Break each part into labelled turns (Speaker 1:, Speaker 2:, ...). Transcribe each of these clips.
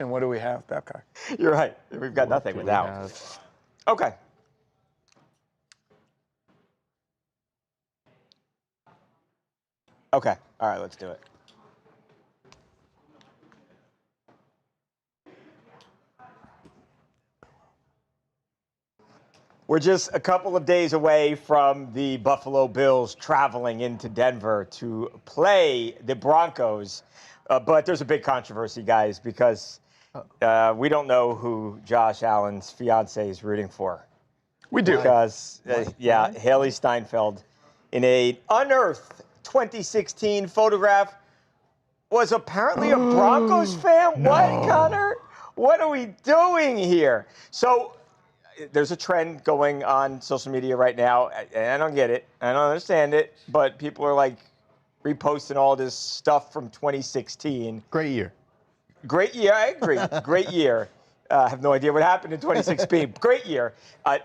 Speaker 1: And what do we have, Babcock?
Speaker 2: You're right. We've got nothing without. Okay. Okay. All right, let's do it. We're just a couple of days away from the Buffalo Bills traveling into Denver to play the Broncos. But there's a big controversy, guys, because we don't know who Josh Allen's fiance is rooting for.
Speaker 1: We do.
Speaker 2: Because, Hailee Steinfeld, in an unearthed 2016 photograph, was apparently a Broncos fan. No. What, Connor? What are we doing here? So there's a trend going on social media right now, and I don't get it. I don't understand it, but people are like reposting all this stuff from 2016.
Speaker 3: Great year.
Speaker 2: Great year, I agree. Great year. I have no idea what happened in 2016. Great year.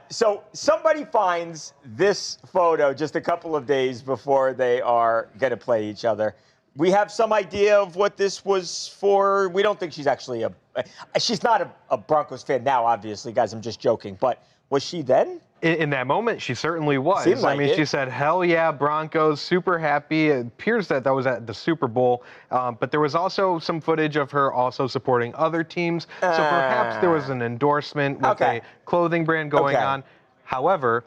Speaker 2: So somebody finds this photo just a couple of days before they are going to play each other. We have some idea of what this was for. We don't think she's actually she's not a Broncos fan now, obviously, guys. I'm just joking. But was she then?
Speaker 4: In that moment, she certainly was.
Speaker 2: Seemed like
Speaker 4: she said, hell yeah, Broncos, super happy. It appears that was at the Super Bowl. But there was also some footage of her also supporting other teams. So perhaps there was an endorsement with a clothing brand going on. However,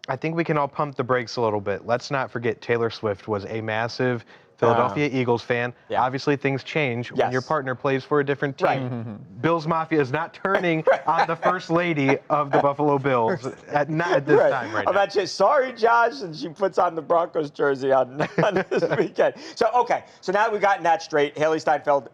Speaker 4: I think we can all pump the brakes a little bit. Let's not forget Taylor Swift was a massive Philadelphia Eagles fan. Yeah. Obviously, things change when your partner plays for a different team. Right. Bills Mafia is not turning on the first lady of the Buffalo Bills. Not at this time right now.
Speaker 2: I'm actually sorry, Josh, and she puts on the Broncos jersey on this weekend. So now we've gotten that straight. Hailee Steinfeld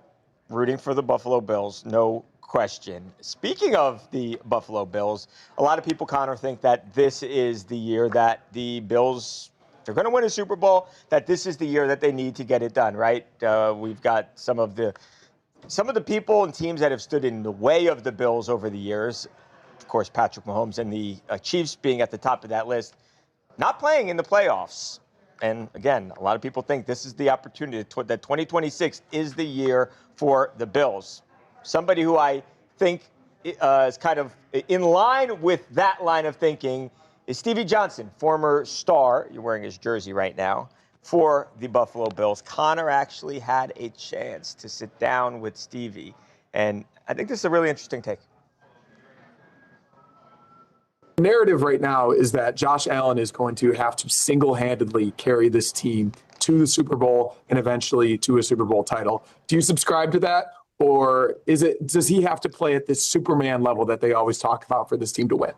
Speaker 2: rooting for the Buffalo Bills, no question. Speaking of the Buffalo Bills, a lot of people, Connor, think that this is the year that the Bills, they're going to win a Super Bowl, that this is the year that they need to get it done, right? We've got some of the people and teams that have stood in the way of the Bills over the years. Of course, Patrick Mahomes and the Chiefs being at the top of that list, not playing in the playoffs. And again, a lot of people think this is the opportunity, that 2026 is the year for the Bills. Somebody who I think is kind of in line with that line of thinking is Stevie Johnson, former star, you're wearing his jersey right now, for the Buffalo Bills. Connor actually had a chance to sit down with Stevie, and I think this is a really interesting take.
Speaker 5: The narrative right now is that Josh Allen is going to have to single-handedly carry this team to the Super Bowl and eventually to a Super Bowl title. Do you subscribe to that? Or does he have to play at this Superman level that they always talk about for this team to win?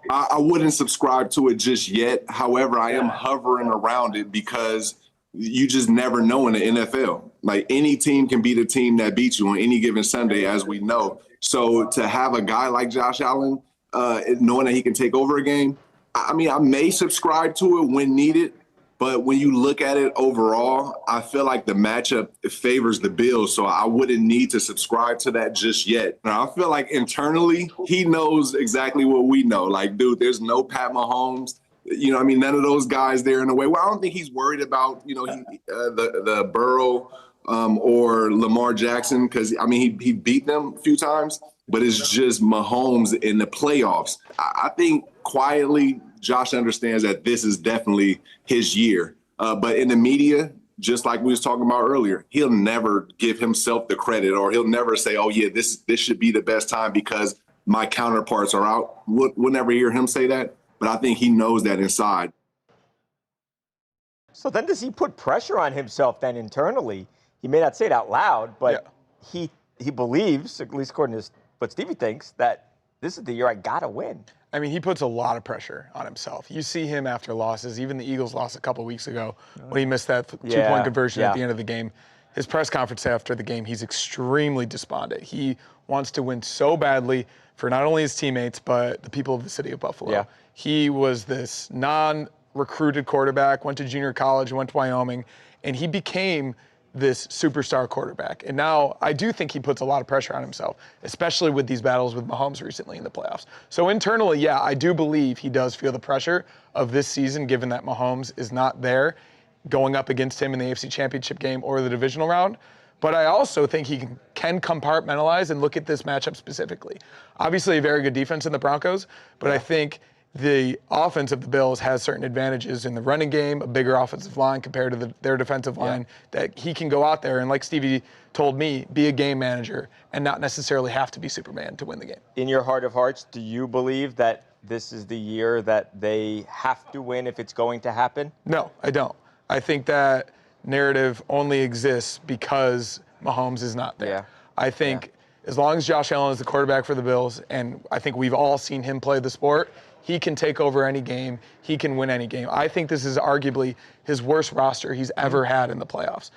Speaker 6: I wouldn't subscribe to it just yet. However, I am hovering around it because you just never know in the NFL. Like, any team can beat a team that beats you on any given Sunday, as we know. So to have a guy like Josh Allen, knowing that he can take over a game, I mean, I may subscribe to it when needed. But when you look at it overall, I feel like the matchup favors the Bills, so I wouldn't need to subscribe to that just yet. Now, I feel like internally, he knows exactly what we know. Like, dude, there's no Pat Mahomes. You know, I mean, none of those guys there in a way. Well, I don't think he's worried about, the Burrow or Lamar Jackson because, I mean, he beat them a few times, but it's just Mahomes in the playoffs. I think quietly Josh understands that this is definitely his year. But in the media, just like we was talking about earlier, he'll never give himself the credit, or he'll never say, oh, yeah, this should be the best time because my counterparts are out. We'll never hear him say that, but I think he knows that inside.
Speaker 2: So then does he put pressure on himself then internally? He may not say it out loud, but he believes, at least according to what Stevie thinks, that this is the year I got to win.
Speaker 1: I mean, he puts a lot of pressure on himself. You see him after losses. Even the Eagles lost a couple weeks ago when he missed that two-point conversion at the end of the game. His press conference after the game, he's extremely despondent. He wants to win so badly for not only his teammates, but the people of the city of Buffalo. Yeah. He was this non-recruited quarterback, went to junior college, went to Wyoming, and he became this superstar quarterback. And now I do think he puts a lot of pressure on himself, especially with these battles with Mahomes recently in the playoffs. So internally, yeah, I do believe he does feel the pressure of this season, given that Mahomes is not there going up against him in the AFC Championship game or the divisional round. But I also think he can compartmentalize and look at this matchup specifically. Obviously, a very good defense in the Broncos, but I think the offense of the Bills has certain advantages in the running game, a bigger offensive line compared to their defensive line, that he can go out there and, like Stevie told me, be a game manager and not necessarily have to be Superman to win the game.
Speaker 2: In your heart of hearts, do you believe that this is the year that they have to win if it's going to happen?
Speaker 1: No, I don't. I think that narrative only exists because Mahomes is not there.
Speaker 2: Yeah.
Speaker 1: I think as long as Josh Allen is the quarterback for the Bills, and I think we've all seen him play the sport, he can take over any game. He can win any game. I think this is arguably his worst roster he's ever had in the playoffs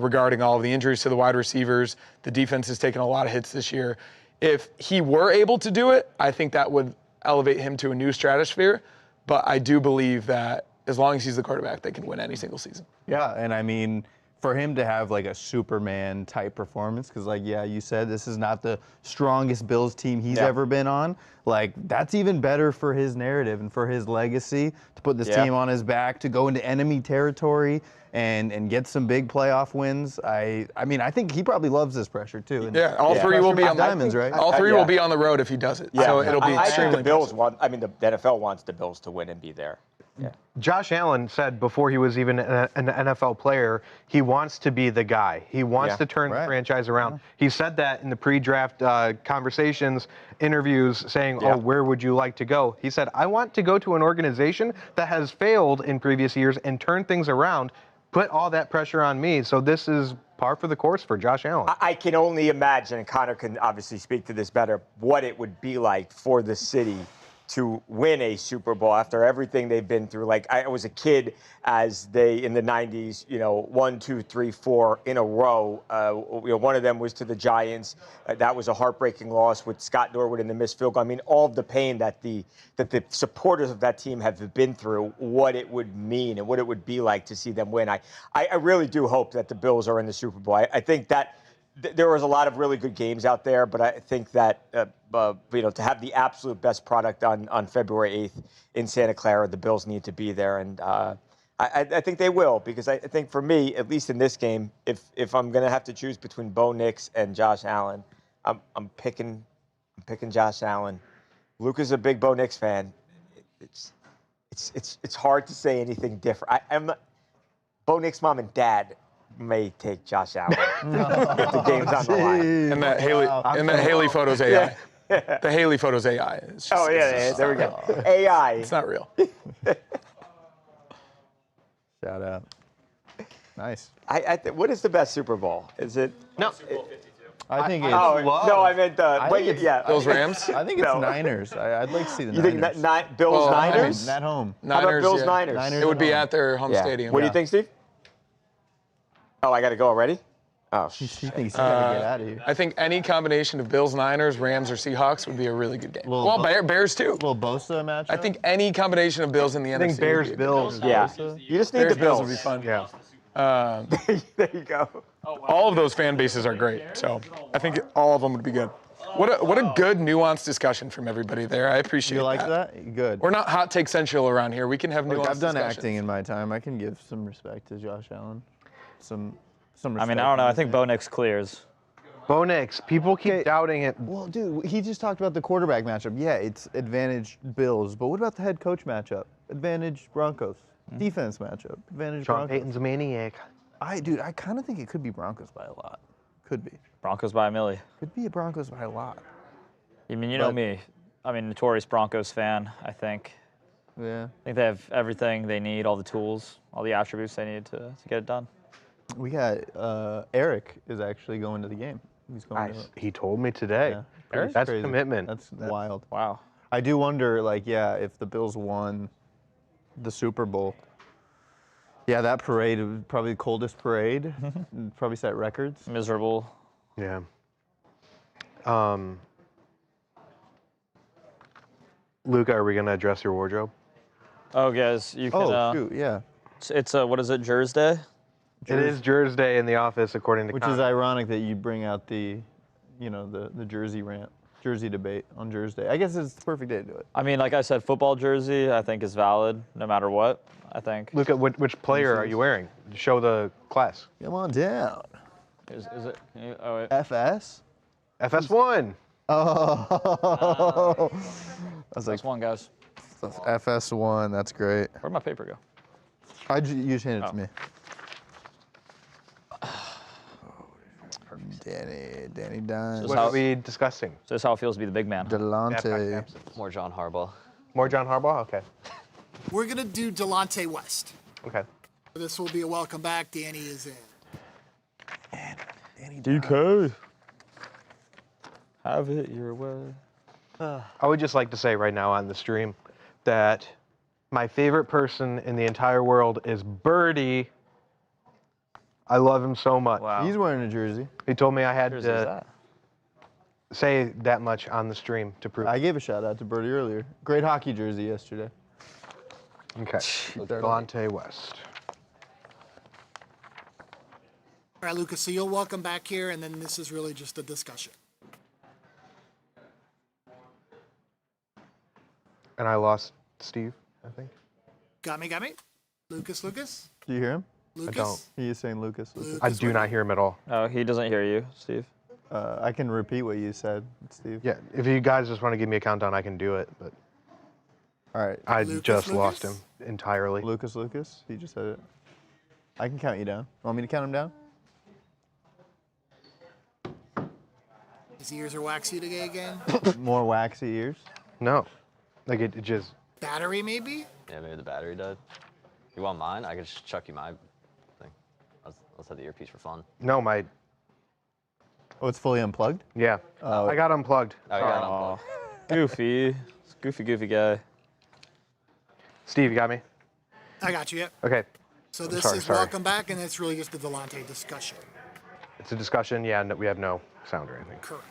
Speaker 1: regarding all of the injuries to the wide receivers. The defense has taken a lot of hits this year. If he were able to do it, I think that would elevate him to a new stratosphere. But I do believe that as long as he's the quarterback, they can win any single season.
Speaker 3: Yeah, and I mean, for him to have like a Superman type performance, because like, yeah, you said this is not the strongest Bills team he's ever been on. Like, that's even better for his narrative and for his legacy to put this team on his back, to go into enemy territory and get some big playoff wins. I mean, I think he probably loves this pressure too. And
Speaker 1: all three will be on
Speaker 3: diamonds, right?
Speaker 1: All three will be on the road if he does it.
Speaker 2: Yeah.
Speaker 1: So it'll be
Speaker 2: I
Speaker 1: extremely
Speaker 2: think the Bills want. I mean, the NFL wants the Bills to win and be there. Yeah.
Speaker 4: Josh Allen said before he was even an NFL player, he wants to be the guy. He wants to turn the franchise around. He said that in the pre-draft conversations, interviews, saying, oh, where would you like to go? He said, I want to go to an organization that has failed in previous years and turn things around, put all that pressure on me. So this is par for the course for Josh Allen.
Speaker 2: I can only imagine, and Connor can obviously speak to this better, what it would be like for the city to win a Super Bowl after everything they've been through. Like, I was a kid as they, in the 90s, 1, 2, 3, 4 in a row. One of them was to the Giants. That was a heartbreaking loss with Scott Norwood in the missed field goal. I mean, all of the pain that the supporters of that team have been through, what it would mean and what it would be like to see them win. I really do hope that the Bills are in the Super Bowl. I think that there was a lot of really good games out there, but I think that to have the absolute best product on February 8th in Santa Clara, the Bills need to be there, and I think they will, because I think for me, at least in this game, if I'm going to have to choose between Bo Nix and Josh Allen, I'm picking Josh Allen. Luca's a big Bo Nix fan. It's hard to say anything different. Bo Nix' mom and dad may take Josh Allen if the game's on the line.
Speaker 1: And that Hailee photo's AI. The Hailee photo's AI. It's just,
Speaker 2: there we go. AI.
Speaker 1: It's not real.
Speaker 3: Shout out. Nice.
Speaker 2: What is the best Super Bowl? Is it?
Speaker 4: No.
Speaker 3: I think it's.
Speaker 2: No, I meant
Speaker 1: Bills Rams?
Speaker 3: I think it's Niners. I'd like to see the
Speaker 2: You
Speaker 3: Niners.
Speaker 2: think Bills Niners?
Speaker 3: At home.
Speaker 2: How about Bills Niners?
Speaker 3: Niners
Speaker 1: It would be at their home stadium.
Speaker 2: What do you think, Steve? Oh, I got to go already? Oh,
Speaker 3: She thinks he's got to get out of here.
Speaker 1: I think any combination of Bills, Niners, Rams, or Seahawks would be a really good game. Bears too.
Speaker 3: Little Bosa matchup.
Speaker 1: I think any combination of Bills in the NFC.
Speaker 4: I think Bears, Bills.
Speaker 2: Yeah. You just need the
Speaker 1: Bills
Speaker 2: Bills.
Speaker 1: would be fun.
Speaker 4: Yeah.
Speaker 2: There you go.
Speaker 1: All of those fan bases are great, so I think all of them would be good. What a good, nuanced discussion from everybody there. I appreciate
Speaker 3: You like that? Good.
Speaker 1: We're not hot take central around here. We can have nuanced
Speaker 3: Look, I've done
Speaker 1: discussions.
Speaker 3: acting in my time. I can give some respect to Josh Allen. Some respect.
Speaker 7: I mean, I don't know. I think Bo Nix clears.
Speaker 4: Bo Nix. People keep doubting it.
Speaker 3: Well, dude, he just talked about the quarterback matchup. Yeah, it's advantage Bills, but what about the head coach matchup? Advantage Broncos. Defense matchup. Advantage
Speaker 4: Sean
Speaker 3: Broncos.
Speaker 4: Payton's a maniac.
Speaker 3: I kind of think it could be Broncos by a lot. Could be.
Speaker 7: Broncos by a milli.
Speaker 3: Could be a Broncos by a lot.
Speaker 7: I mean, you know me. I'm a notorious Broncos fan, I think.
Speaker 3: Yeah.
Speaker 7: I think they have everything they need, all the tools, all the attributes they need to get it done.
Speaker 3: We got Eric is actually going to the game. He's going to.
Speaker 4: He told me today.
Speaker 3: Yeah.
Speaker 4: That's
Speaker 3: crazy.
Speaker 4: commitment.
Speaker 3: That's wild.
Speaker 7: Wow.
Speaker 3: I do wonder, if the Bills won the Super Bowl, that parade was probably the coldest parade. Probably set records.
Speaker 7: Miserable.
Speaker 4: Yeah. Luca, are we going to address your wardrobe?
Speaker 7: Oh, guys, you can.
Speaker 3: Oh, shoot, yeah.
Speaker 7: It's what is it, Jers Day?
Speaker 4: It is Jers Day in the office, according to
Speaker 3: Which
Speaker 4: Connor.
Speaker 3: is ironic that you bring out the jersey jersey debate on Jers Day. I guess it's the perfect day to do it.
Speaker 7: I mean, like I said, football jersey I think is valid no matter what. I think.
Speaker 4: Luca, which player are you wearing? Show the class.
Speaker 3: Come on down.
Speaker 7: Is it? Oh, wait.
Speaker 3: FS?
Speaker 4: FS1.
Speaker 3: Oh. I was like,
Speaker 7: That's one, guys.
Speaker 3: FS1. That's great.
Speaker 7: Where'd my paper go?
Speaker 3: You just handed it to me. Danny Dine.
Speaker 4: What are we discussing?
Speaker 7: So this is how it feels to be the big man.
Speaker 3: Delonte.
Speaker 8: More John Harbaugh.
Speaker 4: More John Harbaugh? Okay.
Speaker 9: We're going to do Delonte West.
Speaker 4: Okay.
Speaker 9: This will be a welcome back. Danny is in.
Speaker 7: DK. Have it your way.
Speaker 4: I would just like to say right now on the stream that my favorite person in the entire world is Birdie. I love him so much.
Speaker 7: Wow.
Speaker 3: He's wearing a jersey.
Speaker 4: He told me I had
Speaker 7: Jersey is
Speaker 4: to
Speaker 7: that?
Speaker 4: say that much on the stream to prove.
Speaker 3: I gave a shout out to Birdie earlier. Great hockey jersey yesterday.
Speaker 4: Okay. Delonte West.
Speaker 9: All right, Lucas, so you'll welcome back here, and then this is really just a discussion.
Speaker 4: And I lost Steve, I think.
Speaker 9: Got me? Lucas?
Speaker 3: Do you hear him?
Speaker 9: Lucas?
Speaker 4: don't.
Speaker 3: He is saying Lucas.
Speaker 4: I do not hear him at all.
Speaker 7: Oh, he doesn't hear you, Steve.
Speaker 3: I can repeat what you said, Steve.
Speaker 4: Yeah, if you guys just want to give me a countdown, I can do it, but
Speaker 3: All right.
Speaker 4: I
Speaker 9: Lucas,
Speaker 4: just lost him
Speaker 9: Lucas?
Speaker 4: entirely.
Speaker 3: Lucas. He just said it. I can count you down. Want me to count him down?
Speaker 9: His ears are waxy today again.
Speaker 3: More waxy ears.
Speaker 4: No. Like it just,
Speaker 9: Battery, maybe?
Speaker 8: Yeah, maybe the battery died. You want mine? I could just chuck you my thing. Let's have the earpiece for fun.
Speaker 4: no, my,
Speaker 3: Oh, it's fully unplugged?
Speaker 4: yeah.
Speaker 3: Oh.
Speaker 4: I got unplugged.
Speaker 8: Oh,
Speaker 4: Sorry.
Speaker 8: yeah,
Speaker 7: Oh, goofy. Goofy guy.
Speaker 4: Steve, you got me?
Speaker 9: I got you, yep.
Speaker 4: Okay.
Speaker 9: So this
Speaker 4: sorry,
Speaker 9: is
Speaker 4: sorry.
Speaker 9: welcome back, and it's really just the Delonte discussion.
Speaker 4: It's a discussion. Yeah, no, we have no sound or anything.
Speaker 9: Correct.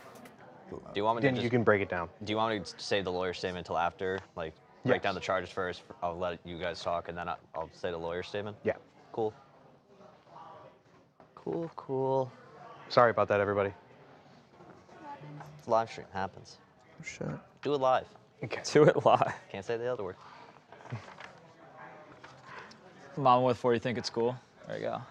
Speaker 8: Do you want me to
Speaker 4: Then
Speaker 8: just,
Speaker 4: you can break it down.
Speaker 8: do you want me to save the lawyer statement until after? Like,
Speaker 4: Yes.
Speaker 8: break down the charges first. I'll let you guys talk, and then I'll say the lawyer statement?
Speaker 4: Yeah.
Speaker 8: Cool. Cool.
Speaker 4: Sorry about that, everybody.
Speaker 8: It's a live stream. Happens.
Speaker 3: Oh, shit.
Speaker 8: Do it live.
Speaker 4: Okay.
Speaker 7: Do it live.
Speaker 8: Can't say the other word.
Speaker 7: Mama with 4, you think it's cool? There you go.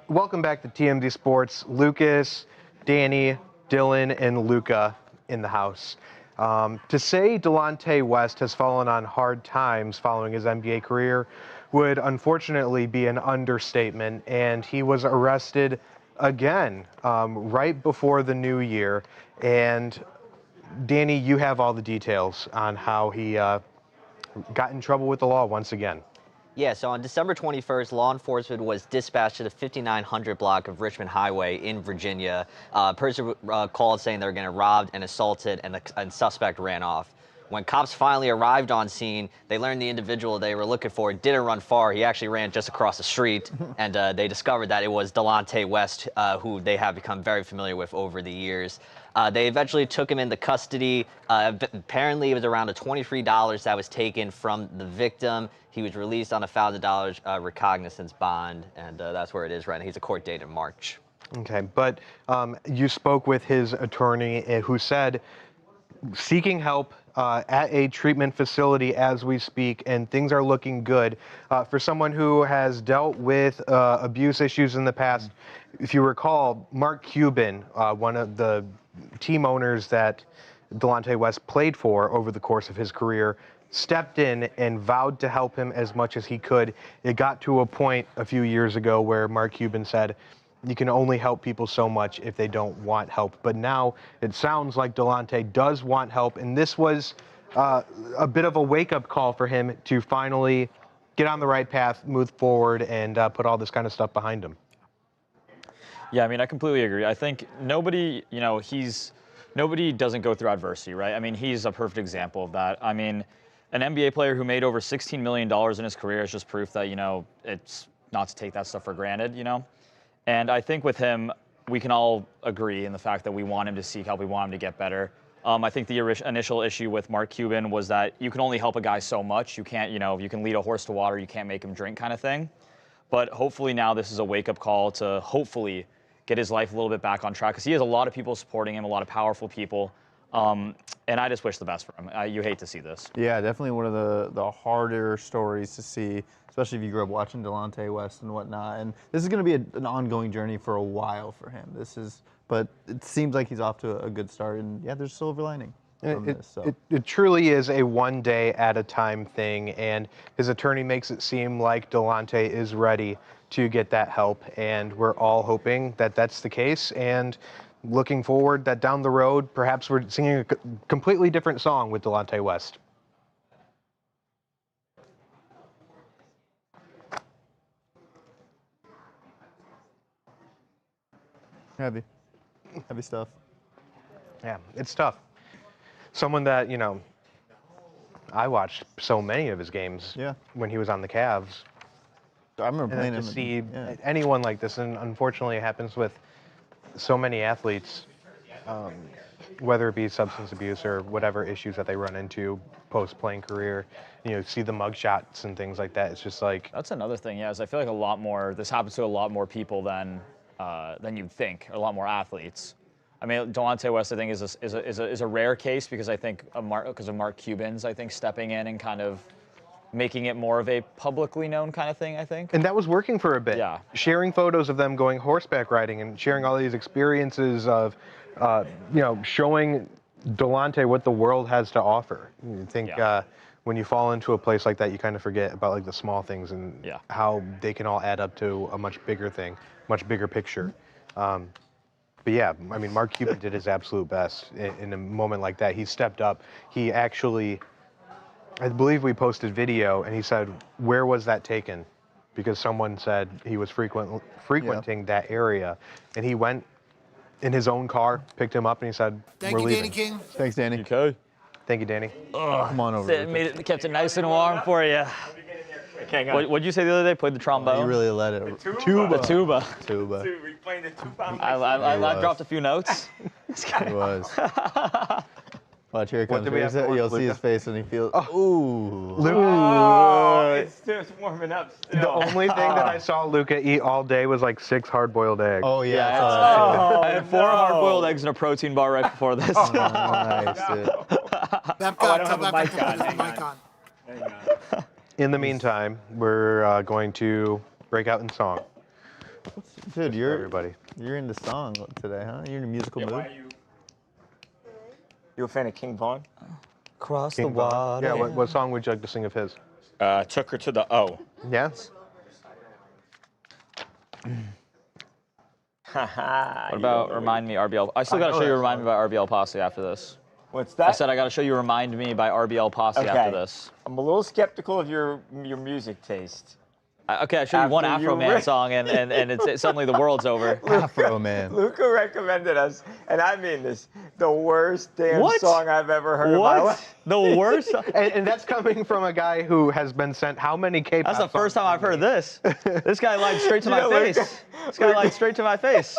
Speaker 4: Welcome back to TMZ Sports. Lucas, Danny, Dylan, and Luca in the house. To say Delonte West has fallen on hard times following his NBA career would unfortunately be an understatement, and he was arrested again right before the new year. And Danny, you have all the details on how he got in trouble with the law once again.
Speaker 8: Yeah, so on December 21st, law enforcement was dispatched to the 5900 block of Richmond Highway in Virginia. A person called saying they were getting robbed and assaulted, and the suspect ran off. When cops finally arrived on scene, they learned the individual they were looking for didn't run far. He actually ran just across the street, and they discovered that it was Delonte West, who they have become very familiar with over the years. They eventually took him into custody. Apparently, it was around $23 that was taken from the victim. He was released on a $1,000 recognizance bond, and that's where it is right now. He's a court date in March.
Speaker 4: Okay, but you spoke with his attorney who said seeking help at a treatment facility as we speak, and things are looking good. For someone who has dealt with abuse issues in the past, if you recall, Mark Cuban, one of the team owners that Delonte West played for over the course of his career, stepped in and vowed to help him as much as he could. It got to a point a few years ago where Mark Cuban said, you can only help people so much if they don't want help. But now it sounds like Delonte does want help, and this was a bit of a wake-up call for him to finally get on the right path, move forward, and put all this kind of stuff behind him.
Speaker 7: Yeah, I mean, I completely agree. I think nobody, nobody doesn't go through adversity, right? I mean, he's a perfect example of that. I mean, an NBA player who made over $16 million in his career is just proof that, it's not to take that stuff for granted, And I think with him, we can all agree in the fact that we want him to seek help, we want him to get better. I think the initial issue with Mark Cuban was that you can only help a guy so much. You can't, you can lead a horse to water, you can't make him drink kind of thing. But hopefully now this is a wake-up call to hopefully get his life a little bit back on track, because he has a lot of people supporting him, a lot of powerful people. And I just wish the best for him. You hate to see this.
Speaker 3: Yeah, definitely one of the harder stories to see, especially if you grew up watching Delonte West and whatnot. And this is going to be an ongoing journey for a while for him. But it seems like he's off to a good start. And yeah, there's a silver lining.
Speaker 4: It truly is a one day at a time thing, and his attorney makes it seem like Delonte is ready to get that help, and we're all hoping that that's the case, and looking forward that down the road, perhaps we're singing a completely different song with Delonte West.
Speaker 3: Heavy stuff.
Speaker 4: Yeah, it's tough. Someone that, I watched so many of his games when he was on the Cavs.
Speaker 3: I remember playing him.
Speaker 4: To see anyone like this, and unfortunately it happens with so many athletes, whether it be substance abuse or whatever issues that they run into post-playing career, see the mugshots and things like that. It's just like...
Speaker 7: That's another thing, is I feel like this happens to a lot more people than you'd think, a lot more athletes. I mean, Delonte West, I think, is a rare case because I think because of Mark Cuban's, I think, stepping in and kind of making it more of a publicly known kind of thing, I think.
Speaker 4: And that was working for a bit.
Speaker 7: Yeah.
Speaker 4: Sharing photos of them going horseback riding and sharing all these experiences of, showing Delonte what the world has to offer. You think when you fall into a place like that, you kind of forget about like the small things and how they can all add up to a much bigger thing, much bigger picture. But yeah, I mean, Mark Cuban did his absolute best in a moment like that. He stepped up. He actually, I believe we posted video, and he said, "Where was that taken?" Because someone said he was frequenting that area, and he went in his own car, picked him up, and he said, "We're leaving."
Speaker 9: Danny King.
Speaker 3: Thanks, Danny.
Speaker 7: Okay.
Speaker 4: Thank you, Danny.
Speaker 3: Come on over.
Speaker 7: Kept it nice and warm for you. What'd you say the other day? Played the trombone?
Speaker 3: You really let it.
Speaker 7: Tuba.
Speaker 3: Tuba.
Speaker 2: We playing the tuba.
Speaker 7: I dropped a few notes.
Speaker 3: It was. Watch, here it comes. You'll see his face when he feels. Ooh.
Speaker 4: Luke.
Speaker 2: Oh, it's just warming up still.
Speaker 4: The only thing that I saw Luca eat all day was like 6 hard-boiled eggs.
Speaker 3: Oh, yeah.
Speaker 7: I had 4 hard-boiled eggs and a protein bar right before this.
Speaker 3: Nice, dude.
Speaker 9: Babcock, tell Babcock to put his mic on.
Speaker 4: In the meantime, we're going to break out in song.
Speaker 3: Dude, you're
Speaker 4: in
Speaker 3: the song today, huh? You're in a musical mood.
Speaker 2: You a fan of King Vaughn?
Speaker 7: Cross
Speaker 4: King
Speaker 7: the water.
Speaker 4: Yeah, what song would you like to sing of his?
Speaker 2: Took her to the O.
Speaker 4: Yes.
Speaker 2: What
Speaker 7: What about Remind Me RBL? I still got to show you Remind Me by RBL Posse after this.
Speaker 2: What's that?
Speaker 7: I said I got to show you Remind Me by RBL Posse after this.
Speaker 2: I'm a little skeptical of your music taste.
Speaker 7: Okay, I showed you one Afro Man song, and it's suddenly the world's over.
Speaker 3: Afro Man.
Speaker 2: Luca recommended us, and I mean this, the worst damn song I've ever heard in my life.
Speaker 7: The worst?
Speaker 4: And that's coming from a guy who has been sent how many K-pop
Speaker 7: That's the first time I've heard this. This guy lied straight to my face. This guy lied straight to my face.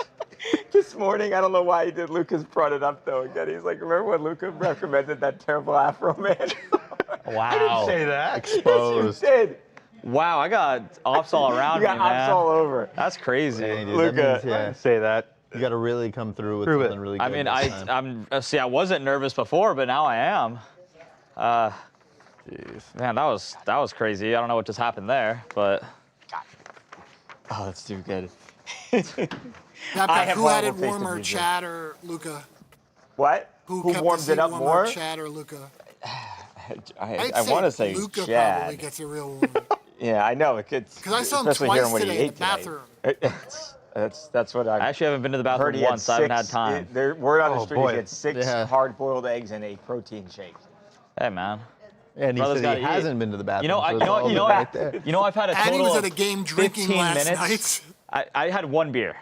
Speaker 2: This morning, I don't know why he did. Lucas brought it up though again. He's like, remember when Luca recommended that terrible Afro Man?
Speaker 7: Wow.
Speaker 2: I didn't say that.
Speaker 3: Exposed.
Speaker 2: Yes, you did.
Speaker 7: Wow, I got ops all around
Speaker 2: You
Speaker 7: me,
Speaker 2: got
Speaker 7: man.
Speaker 2: ops all over.
Speaker 7: That's crazy.
Speaker 3: Dang, dude,
Speaker 2: Luca,
Speaker 3: that means,
Speaker 4: say that.
Speaker 3: You got to really come through with
Speaker 4: Prove
Speaker 3: something
Speaker 4: it.
Speaker 3: really good.
Speaker 7: I mean,
Speaker 3: this time.
Speaker 7: I wasn't nervous before, but now I am.
Speaker 3: Jeez.
Speaker 7: Man, that was crazy. I don't know what just happened there, but
Speaker 2: Oh, that's too good.
Speaker 9: Babcock, who had it
Speaker 2: horrible taste in
Speaker 9: warmer,
Speaker 2: music.
Speaker 9: Chad or Luca?
Speaker 2: What?
Speaker 9: Who kept
Speaker 2: warmed
Speaker 9: the
Speaker 2: it up
Speaker 9: seat
Speaker 2: more?
Speaker 9: warmer, Chad or Luca?
Speaker 2: I want to say
Speaker 9: Luca
Speaker 2: Chad.
Speaker 9: probably gets it real warm.
Speaker 2: Yeah, I know. It gets.
Speaker 9: Because I saw him
Speaker 2: especially
Speaker 9: twice
Speaker 2: hearing what he
Speaker 9: today in
Speaker 2: ate
Speaker 9: the bathroom.
Speaker 2: That's what
Speaker 7: I actually haven't been to the
Speaker 2: heard.
Speaker 7: bathroom
Speaker 2: He had
Speaker 7: once. I haven't had
Speaker 2: 6
Speaker 7: time.
Speaker 2: Word on the
Speaker 4: Oh,
Speaker 2: street,
Speaker 4: boy.
Speaker 2: he had 6
Speaker 3: Yeah.
Speaker 2: hard-boiled eggs and a protein shake.
Speaker 7: Hey, man.
Speaker 3: And he
Speaker 7: Brother's
Speaker 3: said he
Speaker 7: gotta eat.
Speaker 3: hasn't been to the bathroom.
Speaker 7: You know,
Speaker 3: so it's all right there.
Speaker 7: I've had a
Speaker 9: And he
Speaker 7: total
Speaker 9: was
Speaker 7: of
Speaker 9: at a game drinking
Speaker 7: 15
Speaker 9: last
Speaker 7: minutes.
Speaker 9: night.
Speaker 7: I had 1 beer.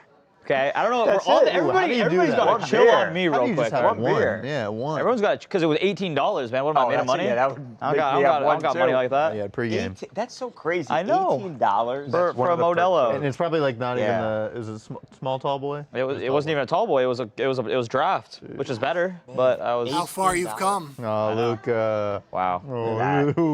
Speaker 7: Okay, I don't know.
Speaker 2: That's it.
Speaker 7: Everybody,
Speaker 3: How do you do
Speaker 7: everybody's
Speaker 3: that?
Speaker 7: got
Speaker 2: One
Speaker 7: to chill
Speaker 2: beer.
Speaker 7: on me
Speaker 3: How do
Speaker 7: real
Speaker 3: you
Speaker 7: quick.
Speaker 3: just have
Speaker 2: One beer.
Speaker 3: Yeah, one.
Speaker 7: Everyone's got because it was $18, man. What am I made of money?
Speaker 2: Yeah, that would
Speaker 7: I
Speaker 2: make
Speaker 7: don't
Speaker 2: me have one
Speaker 7: got
Speaker 2: too.
Speaker 7: money like that.
Speaker 3: Yeah, pregame.
Speaker 2: 18 That's so crazy.
Speaker 7: I know.
Speaker 2: $18.
Speaker 7: For a Modelo.
Speaker 3: And it's probably like not
Speaker 2: Yeah.
Speaker 3: even the. Is it small tall boy?
Speaker 7: It wasn't even a tall boy. It was draft, which is better. But I was
Speaker 9: How far you've come.
Speaker 3: Oh, Luca.
Speaker 7: wow.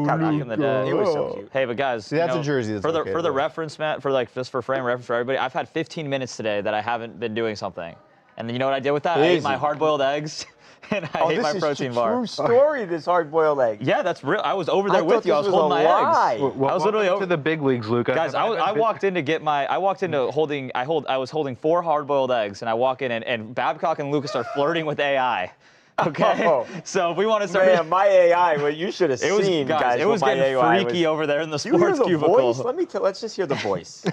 Speaker 2: Back
Speaker 7: in the day.
Speaker 2: It was so cute.
Speaker 7: Hey, but guys,
Speaker 3: See, that's a jersey that's
Speaker 7: for the
Speaker 3: okay,
Speaker 7: for the
Speaker 3: though.
Speaker 7: reference, Matt, for like just for frame reference for everybody. I've had 15 minutes today that I haven't been doing something. And then you know what I did with that? I ate my hard-boiled eggs, and I ate my protein bar.
Speaker 2: True story. This hard-boiled egg.
Speaker 7: Yeah, that's real. I was over there with you. I was holding my eggs.
Speaker 4: Well,
Speaker 7: I was literally over
Speaker 4: to the big leagues, Luca.
Speaker 7: Guys, I walked in to get my. I walked into holding. I was holding 4 hard-boiled eggs, and I walk in, and Babcock and Lucas are flirting with AI. Okay, so if we want to start.
Speaker 2: Man, my AI. What you should have seen, guys.
Speaker 7: It was getting freaky over there in the sports cubicle.
Speaker 2: Voice? Let's just hear the voice.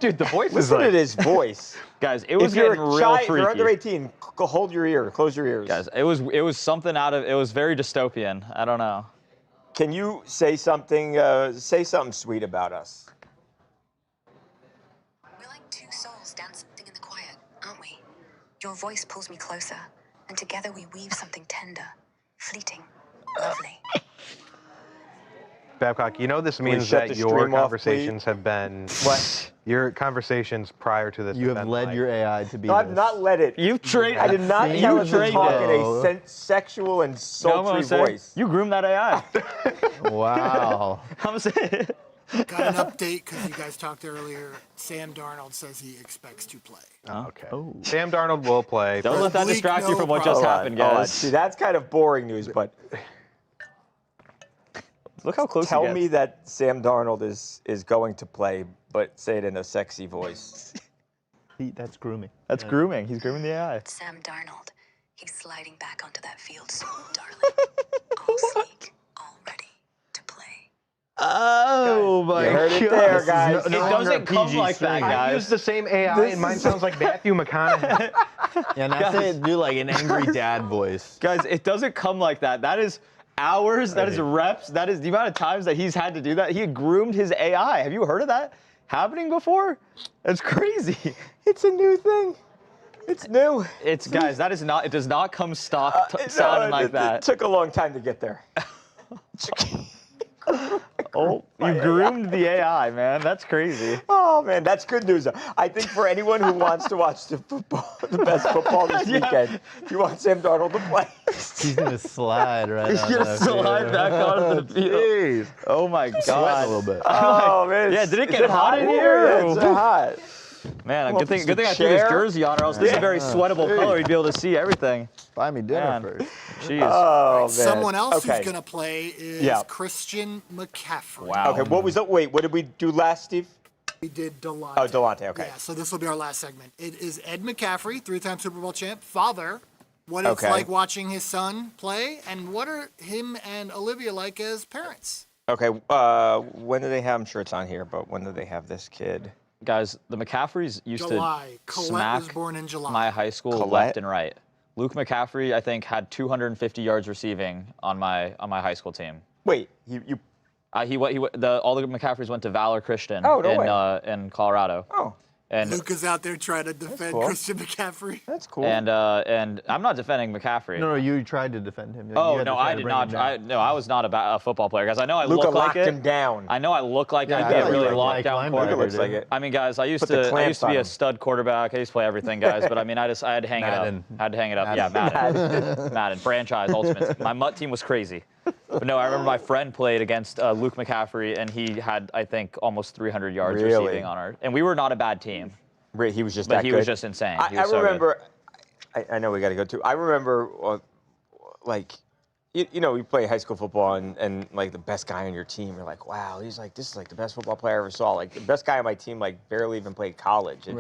Speaker 4: Dude, the voice is
Speaker 2: Listen
Speaker 4: like.
Speaker 2: to his voice.
Speaker 7: Guys, it was getting real freaky.
Speaker 2: If you're under 18, go hold your ear. Close your ears.
Speaker 7: Guys, it was something out of. It was very dystopian. I don't know.
Speaker 2: Can you say something? Say something sweet about us.
Speaker 10: We're like 2 souls dancing in the quiet, aren't we? Your voice pulls me closer, and together we weave something tender, fleeting, lovely.
Speaker 4: Babcock, you know this means that your conversations have been what? Your conversations prior to this.
Speaker 3: You have led your AI to be.
Speaker 2: No, I've not led it.
Speaker 7: You've trained.
Speaker 2: I did not tell it to talk in a sexual and sultry voice.
Speaker 7: You groomed that AI.
Speaker 3: Wow.
Speaker 7: I'm saying.
Speaker 9: Got an update because you guys talked earlier. Sam Darnold says he expects to play.
Speaker 4: Okay. Sam Darnold will play.
Speaker 7: Don't let that distract you from what just happened, guys.
Speaker 2: See, that's kind of boring news, but
Speaker 7: look how close.
Speaker 2: Tell me that Sam Darnold is going to play, but say it in a sexy voice.
Speaker 3: That's grooming.
Speaker 7: That's grooming. He's grooming the AI.
Speaker 10: Sam Darnold, he's sliding back onto that field soon, darling. All sleek, all ready to play.
Speaker 3: Oh my God!
Speaker 2: You heard it there, guys.
Speaker 7: It doesn't come like that,
Speaker 4: I
Speaker 7: guys.
Speaker 4: used the same AI, and mine sounds like Matthew McConaughey.
Speaker 3: Yeah, and that's it. Do like an angry dad voice.
Speaker 7: Guys, it doesn't come like that. That is hours. That is reps. That is the amount of times that he's had to do that. He groomed his AI. Have you heard of that happening before? That's crazy.
Speaker 2: It's a new thing. It's new.
Speaker 7: It's guys. That is not. It does not come stock sounding like that.
Speaker 2: It took a long time to get there.
Speaker 7: Oh, you groomed the AI, man. That's crazy.
Speaker 2: Oh man, that's good news. I think for anyone who wants to watch the best football this weekend, you want Sam Darnold to play.
Speaker 3: He's gonna slide right.
Speaker 7: He's gonna slide back onto the field.
Speaker 3: Jeez.
Speaker 7: Oh my God.
Speaker 3: Sweating a little bit.
Speaker 2: Oh man.
Speaker 7: Yeah, did it get hot in here?
Speaker 2: Yeah, it's hot.
Speaker 7: Man, good thing I threw this jersey on, or else this is a very sweatable color. You'd be able to see everything.
Speaker 3: Buy me dinner
Speaker 7: Man.
Speaker 3: first.
Speaker 7: Jeez.
Speaker 2: Oh man.
Speaker 9: Someone else who's going to play is Christian McCaffrey.
Speaker 7: Wow.
Speaker 2: Okay, what did we do last, Steve?
Speaker 9: We did Delonte.
Speaker 2: Oh, Delonte, okay.
Speaker 9: Yeah, so this will be our last segment. It is Ed McCaffrey, 3-time Super Bowl champ, father. What it's like watching his son play, and what are him and Olivia like as parents?
Speaker 2: Okay, when do they have, I'm sure it's on here, but when do they have this kid?
Speaker 7: Guys, the McCaffreys used to
Speaker 9: Colette was born in July.
Speaker 7: my high school left and right. Luke McCaffrey, I think, had 250 yards receiving on my high school team.
Speaker 2: Wait,
Speaker 7: all the McCaffreys went to Valor Christian in Colorado.
Speaker 2: Oh.
Speaker 7: And
Speaker 9: Luke is out there trying to defend Christian McCaffrey.
Speaker 2: That's cool.
Speaker 7: And I'm not defending McCaffrey.
Speaker 3: No, you tried to defend him.
Speaker 7: Oh no, I did not. I was not a football player, guys. I know I
Speaker 2: Luka
Speaker 7: look like it.
Speaker 2: locked him down.
Speaker 7: I know I look like I'd be a really locked down quarterback. I mean, guys, I used to be a stud quarterback. I used to play everything, guys. But I mean, I had to hang it up. I had to hang it up. Yeah, Madden. Madden. Franchise Ultimate. My MUT team was crazy. But no, I remember my friend played against Luke McCaffrey, and he had, I think, almost 300 yards receiving on our. And we were not a bad team.
Speaker 2: He was just
Speaker 7: but he was just insane.
Speaker 2: I remember. I know we got to go too. I remember, you play high school football and like the best guy on your team, you're like, wow, this is like the best football player I ever saw. Like the best guy on my team, like barely even played college. It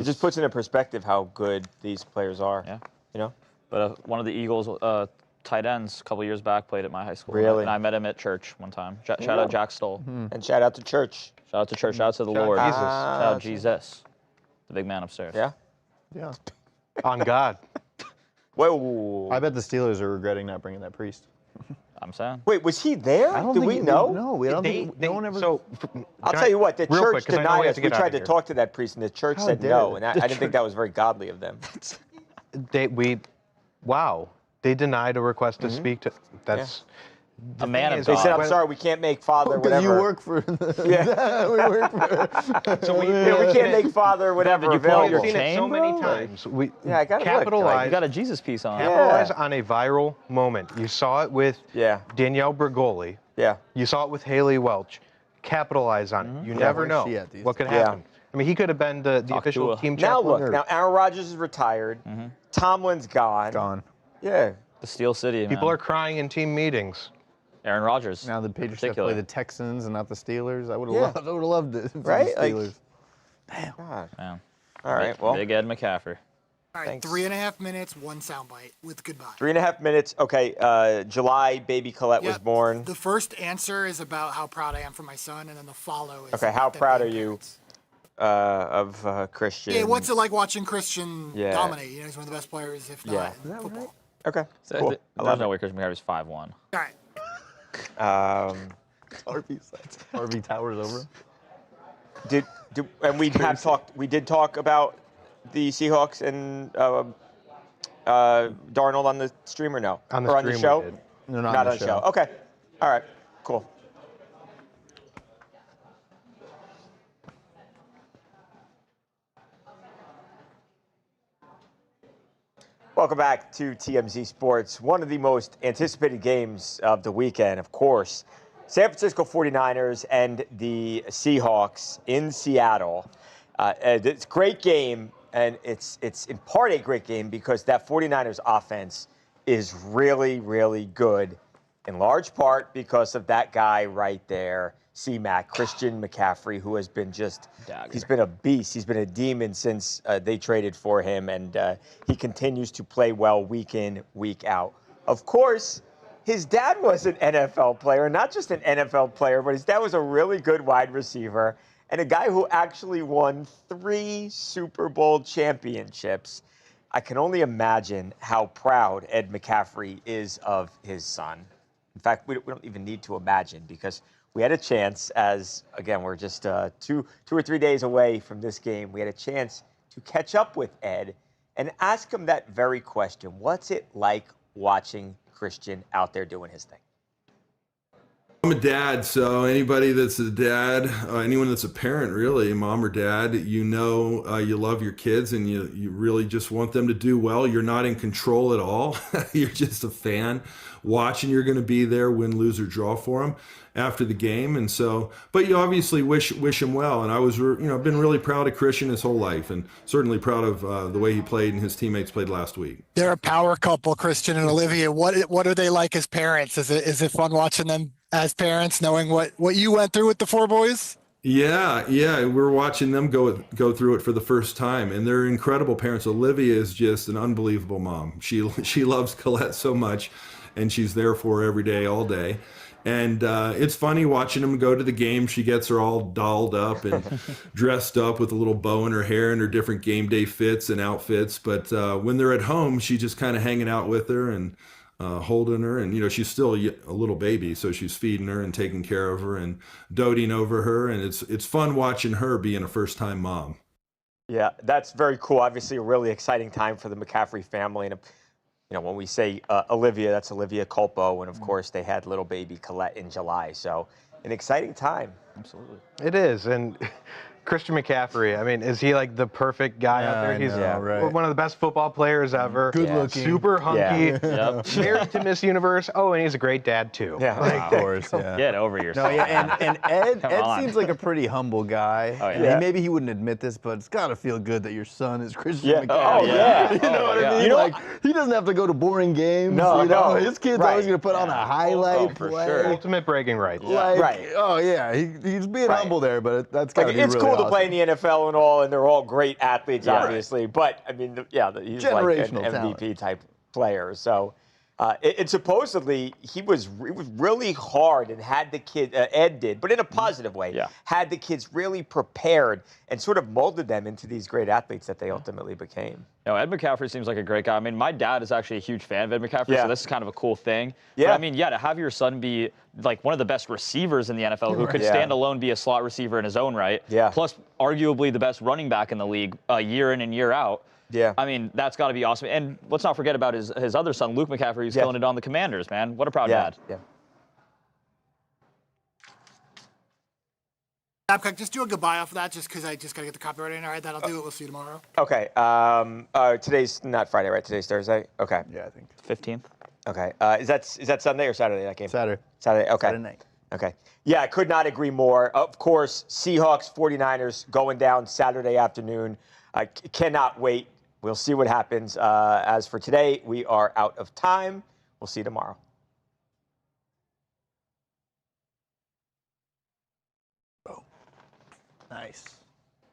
Speaker 2: just puts into perspective how good these players are. Yeah. You know.
Speaker 7: But one of the Eagles tight ends a couple years back played at my high school.
Speaker 2: Really?
Speaker 7: And I met him at church one time. Shout out Jack Stoll.
Speaker 2: And shout out to church.
Speaker 7: Shout out to church. Shout out to the Lord.
Speaker 4: Jesus.
Speaker 7: Shout out Jesus. The big man upstairs.
Speaker 2: Yeah?
Speaker 3: Yeah.
Speaker 4: On God.
Speaker 2: Whoa.
Speaker 3: I bet the Steelers are regretting not bringing that priest.
Speaker 7: I'm saying.
Speaker 2: Wait, was he there? Did we know?
Speaker 3: No, we don't think. No one ever.
Speaker 4: So,
Speaker 2: I'll tell you what, the church denied us. We tried to
Speaker 4: here.
Speaker 2: talk to that priest, and the church said no, and I didn't think that was very godly of them.
Speaker 4: Wow. They denied a request to speak to. That's.
Speaker 7: A man of
Speaker 2: They
Speaker 7: God.
Speaker 2: said, I'm sorry, we can't make father,
Speaker 3: Because
Speaker 2: whatever.
Speaker 3: you work for. Yeah, we work for.
Speaker 2: So we can't make father, whatever,
Speaker 7: Did you pull out your
Speaker 2: available.
Speaker 4: I've seen it so
Speaker 7: chain,
Speaker 4: many
Speaker 7: bro?
Speaker 4: times.
Speaker 2: Yeah, I got it.
Speaker 4: Capitalize.
Speaker 7: You got a Jesus piece on.
Speaker 4: Capitalize on a viral moment. You saw it with Danielle Bergoli.
Speaker 2: Yeah.
Speaker 4: You saw it with Hailee Welch. Capitalize on it. You never know
Speaker 3: she at these
Speaker 4: what could happen. I mean, he could have been the official
Speaker 7: Tua.
Speaker 4: team
Speaker 2: Now
Speaker 4: chaplain.
Speaker 2: look, now Aaron Rodgers is retired. Tomlin's gone.
Speaker 3: Gone.
Speaker 2: Yeah.
Speaker 7: The Steel City,
Speaker 4: People
Speaker 7: man.
Speaker 4: are crying in team meetings.
Speaker 7: Aaron Rodgers.
Speaker 3: Now the Patriots have to play the Texans and not the Steelers. I would have
Speaker 2: Yeah.
Speaker 3: loved. I would have loved it.
Speaker 2: Right?
Speaker 3: The Steelers.
Speaker 2: God.
Speaker 7: Man.
Speaker 2: All right. Well,
Speaker 7: Big Ed McCaffrey.
Speaker 9: All right,
Speaker 2: Thanks.
Speaker 9: 3.5 minutes, one soundbite with goodbye.
Speaker 2: 3.5 minutes. Okay. July, baby Colette was
Speaker 9: Yep.
Speaker 2: born.
Speaker 9: The first answer is about how proud I am for my son, and then the follow is.
Speaker 2: Okay. How
Speaker 9: them
Speaker 2: proud are
Speaker 9: being
Speaker 2: you
Speaker 9: parents.
Speaker 2: of Christian?
Speaker 9: Yeah, what's it like watching Christian
Speaker 2: Yeah.
Speaker 9: dominate? You know, he's one of the best players, if not in football.
Speaker 2: Okay.
Speaker 7: So
Speaker 2: Cool. I love
Speaker 7: there's no way Christian McCaffrey's 5'1".
Speaker 9: All right.
Speaker 3: RV towers over.
Speaker 2: And we did talk about the Seahawks and Darnold on the stream or no?
Speaker 4: On the
Speaker 2: or
Speaker 4: stream
Speaker 2: on the show?
Speaker 4: we did.
Speaker 3: No,
Speaker 2: Not on the show. Okay. All right. Cool. Welcome back to TMZ Sports. One of the most anticipated games of the weekend, of course. San Francisco 49ers and the Seahawks in Seattle. It's a great game, and it's in part a great game because that 49ers offense is really, really good, in large part because of that guy right there, C-Mac, Christian McCaffrey, who has been he's been a beast. He's been a demon since they traded for him, and he continues to play well week in, week out. Of course, his dad was an NFL player, not just an NFL player, but his dad was a really good wide receiver and a guy who actually won 3 Super Bowl championships. I can only imagine how proud Ed McCaffrey is of his son. In fact, we don't even need to imagine because we had a chance again, we're just 2 or 3 days away from this game. We had a chance to catch up with Ed and ask him that very question. What's it like watching Christian out there doing his thing?
Speaker 11: I'm a dad, so anybody that's a dad, anyone that's a parent, really, mom or dad, you love your kids and you really just want them to do well. You're not in control at all. You're just a fan watching. You're going to be there, win, lose, or draw for them after the game. And so, but you obviously wish him well. And I was, I've been really proud of Christian his whole life, and certainly proud of the way he played and his teammates played last week.
Speaker 9: They're a power couple, Christian and Olivia. What are they like as parents? Is it fun watching them as parents, knowing what you went through with the 4 boys?
Speaker 11: Yeah, we're watching them go through it for the first time, and they're incredible parents. Olivia is just an unbelievable mom. She loves Colette so much, and she's there for her every day, all day. And it's funny watching them go to the game. She gets her all dolled up and dressed up with a little bow in her hair and her different game day fits and outfits. But when they're at home, she's just kind of hanging out with her and holding her. And, she's still a little baby, so she's feeding her and taking care of her and doting over her. And it's fun watching her being a first-time mom.
Speaker 2: Yeah, that's very cool. Obviously, a really exciting time for the McCaffrey family. And when we say Olivia, that's Olivia Culpo. And, of course, they had little baby Colette in July. So an exciting time.
Speaker 7: Absolutely.
Speaker 4: It is. And Christian McCaffrey, I mean, is he like the perfect guy out there? He's one of the best football players ever.
Speaker 3: Good looking.
Speaker 4: Super hunky.
Speaker 2: Yeah.
Speaker 4: Married to Miss Universe. Oh, and he's a great dad, too.
Speaker 2: Yeah.
Speaker 3: Of course, yeah.
Speaker 7: Get over yourself.
Speaker 3: No, yeah, and Ed
Speaker 7: on.
Speaker 3: seems like a pretty humble guy.
Speaker 7: Oh, yeah.
Speaker 3: And
Speaker 2: Yeah.
Speaker 3: maybe he wouldn't admit this, but it's got to feel good that your son is Christian
Speaker 2: Yeah.
Speaker 3: McCaffrey.
Speaker 2: Oh, yeah.
Speaker 3: You know what I mean?
Speaker 2: You know-
Speaker 3: Like, he doesn't have to go to boring games.
Speaker 2: No, no.
Speaker 3: His kid's
Speaker 2: Right.
Speaker 3: always going to put on a highlight
Speaker 7: for
Speaker 3: play.
Speaker 7: sure.
Speaker 4: Ultimate bragging rights.
Speaker 3: Like,
Speaker 2: Right.
Speaker 3: Oh, yeah. He's being
Speaker 2: Right.
Speaker 3: humble there, but that's got to
Speaker 2: Like,
Speaker 3: be
Speaker 2: it's
Speaker 3: really
Speaker 2: cool to
Speaker 3: awesome.
Speaker 2: play in the NFL and all, and they're all great athletes,
Speaker 7: Yeah.
Speaker 2: obviously. But, I mean, he's like
Speaker 3: Generational
Speaker 2: an
Speaker 3: talent.
Speaker 2: MVP type player. So, it supposedly, he was really hard and had the kid, Ed did, but in a positive way, had the kids really prepared and sort of molded them into these great athletes that they ultimately became.
Speaker 7: No, Ed McCaffrey seems like a great guy. I mean, my dad is actually a huge fan of Ed McCaffrey,
Speaker 2: Yeah.
Speaker 7: so this is kind of a cool thing.
Speaker 2: Yeah.
Speaker 7: But I mean, to have your son be like one of the best receivers in the NFL, who could
Speaker 2: Yeah.
Speaker 7: stand alone, be a slot receiver in his own right,
Speaker 2: Yeah.
Speaker 7: plus arguably the best running back in the league year in and year out.
Speaker 2: Yeah.
Speaker 7: I mean, that's got to be awesome. And let's not forget about his other son, Luke McCaffrey, who's killing it on the Commanders, man. What a proud dad.
Speaker 2: Yeah.
Speaker 9: Babcock, just do a goodbye off of that, just because I just got to get the copyright in. All right, that'll do it. We'll see you tomorrow.
Speaker 2: Okay. Today's not Friday, right? Today's Thursday? Okay.
Speaker 3: Yeah, I think.
Speaker 7: 15th.
Speaker 2: Okay. Is that Sunday or Saturday, that game?
Speaker 3: Saturday.
Speaker 2: Saturday, okay.
Speaker 3: Saturday night.
Speaker 2: Okay. Yeah, I could not agree more. Of course, Seahawks, 49ers going down Saturday afternoon. I cannot wait. We'll see what happens. As for today, we are out of time. We'll see you tomorrow.
Speaker 3: Nice.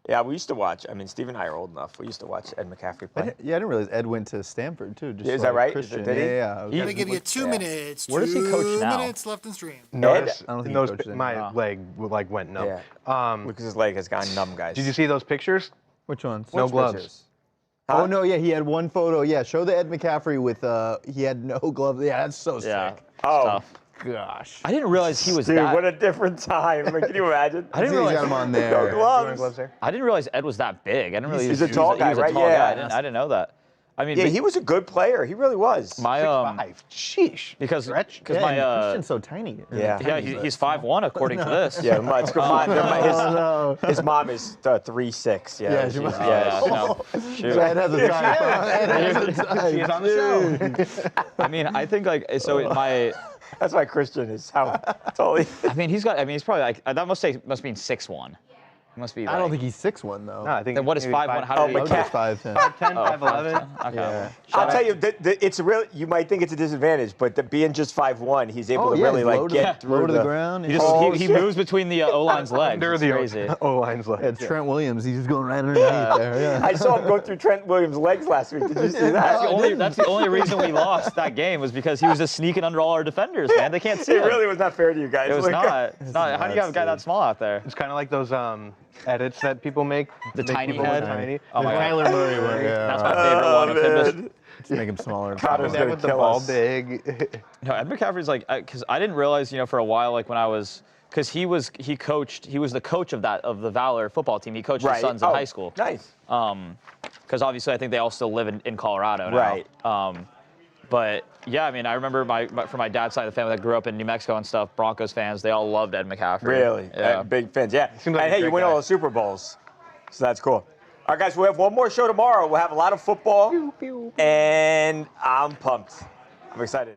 Speaker 2: Yeah, we used to watch. I mean, Steve and I are old enough. We used to watch Ed McCaffrey play.
Speaker 3: Yeah, I didn't realize Ed went to Stanford too. Just
Speaker 2: Is that right?
Speaker 3: Christian.
Speaker 2: Did he?
Speaker 3: Yeah.
Speaker 9: I'm going to give you 2 minutes.
Speaker 7: Where does he coach now?
Speaker 9: 2 minutes left in stream.
Speaker 4: Notice
Speaker 3: I don't think he coaches
Speaker 4: my
Speaker 3: anymore.
Speaker 4: leg went numb.
Speaker 2: Yeah. Because his leg has gone numb, guys.
Speaker 4: Did you see those pictures?
Speaker 3: Which ones?
Speaker 4: No gloves.
Speaker 2: Pictures?
Speaker 3: Oh no, yeah, he had one photo. Yeah, show the Ed McCaffrey with he had no gloves. Yeah, that's so
Speaker 7: Yeah.
Speaker 3: sick.
Speaker 2: Oh,
Speaker 7: Tough.
Speaker 3: Gosh.
Speaker 7: I didn't realize he was
Speaker 2: dude,
Speaker 7: that.
Speaker 2: what a different time. Can you imagine?
Speaker 7: I didn't
Speaker 3: He's
Speaker 7: realize
Speaker 3: got him on
Speaker 2: No
Speaker 3: there.
Speaker 2: gloves.
Speaker 4: there?
Speaker 7: I didn't realize Ed was that big. I didn't really.
Speaker 2: He's a tall guy,
Speaker 7: he was
Speaker 2: right?
Speaker 7: a tall
Speaker 2: Yeah.
Speaker 7: guy. I didn't know that. I mean,
Speaker 2: Yeah, he was a good player. He really was.
Speaker 7: my
Speaker 4: 6'5". Sheesh.
Speaker 7: because
Speaker 3: Yeah,
Speaker 7: my
Speaker 3: Christian's so tiny.
Speaker 2: Yeah.
Speaker 7: yeah he's 5'1" according to this.
Speaker 2: Yeah, it's good.
Speaker 3: Oh, no.
Speaker 2: His mom is 3'6". Yeah,
Speaker 3: Yeah, she
Speaker 2: she's-
Speaker 3: must-
Speaker 2: yeah.
Speaker 7: no. Shoot.
Speaker 3: Ed has a type. Ed has a type.
Speaker 4: She's on the show.
Speaker 7: I mean, I think like so my.
Speaker 2: That's why Christian is how totally.
Speaker 7: I mean, he's probably like that must mean 6'1". He must be.
Speaker 3: I don't
Speaker 7: like-
Speaker 3: think he's 6'1" though.
Speaker 4: No, I think
Speaker 7: Then what is
Speaker 4: maybe
Speaker 7: 5'1"? How
Speaker 2: Oh,
Speaker 7: do you?
Speaker 3: I was just 5'10".
Speaker 4: 5'10", 5'11".
Speaker 7: Okay.
Speaker 3: Yeah.
Speaker 2: I'll tell you, it's a real. You might think it's a disadvantage, but being just 5'1", he's able to
Speaker 3: yeah,
Speaker 2: really
Speaker 3: he's
Speaker 2: like
Speaker 3: low to
Speaker 2: get
Speaker 3: the,
Speaker 2: through
Speaker 3: low to the ground.
Speaker 7: He,
Speaker 3: He's
Speaker 7: just,
Speaker 2: Oh,
Speaker 7: he
Speaker 2: shit.
Speaker 7: moves between the O-line's legs.
Speaker 4: Under
Speaker 7: It's
Speaker 4: the
Speaker 7: crazy.
Speaker 4: O-line's
Speaker 3: Yeah,
Speaker 4: leg.
Speaker 3: Trent Williams. He's just going right underneath there. Yeah.
Speaker 2: I saw him go through Trent Williams' legs last week. Did you see that?
Speaker 7: That's the only reason we lost that game was because he was just sneaking under all our defenders, man. They can't see
Speaker 2: It
Speaker 7: him.
Speaker 2: really was not fair to you guys.
Speaker 7: It was
Speaker 2: Like,
Speaker 7: not. It's not. How do you have a guy that small out there?
Speaker 4: It's kind of like those edits that people make.
Speaker 7: The
Speaker 4: make
Speaker 7: tiny
Speaker 4: people look
Speaker 7: head?
Speaker 4: tiny.
Speaker 7: Oh my God.
Speaker 3: Kyler Murray one. Yeah.
Speaker 7: That's my favorite one of him.
Speaker 2: man.
Speaker 7: Just,
Speaker 3: Just make him smaller.
Speaker 2: Connor's
Speaker 4: That
Speaker 2: gonna
Speaker 4: with the
Speaker 2: kill
Speaker 4: ball
Speaker 2: us.
Speaker 4: big.
Speaker 7: no, Ed McCaffrey's like, because I didn't realize, for a while, like when I was, because he was the coach of the Valor football team. He coached his sons in high school.
Speaker 2: Nice.
Speaker 7: Because obviously I think they all still live in Colorado now.
Speaker 2: Right.
Speaker 7: But yeah, I mean, I remember from my dad's side of the family that grew up in New Mexico and stuff, Broncos fans, they all loved Ed McCaffrey.
Speaker 2: Really?
Speaker 7: Yeah.
Speaker 2: Big fans. Yeah.
Speaker 4: Seems like
Speaker 2: And
Speaker 4: a
Speaker 2: hey, you
Speaker 4: great
Speaker 2: win
Speaker 4: guy.
Speaker 2: all the Super Bowls. So that's cool. All right, guys, we have one more show tomorrow. We'll have a lot of football. And I'm pumped. I'm excited.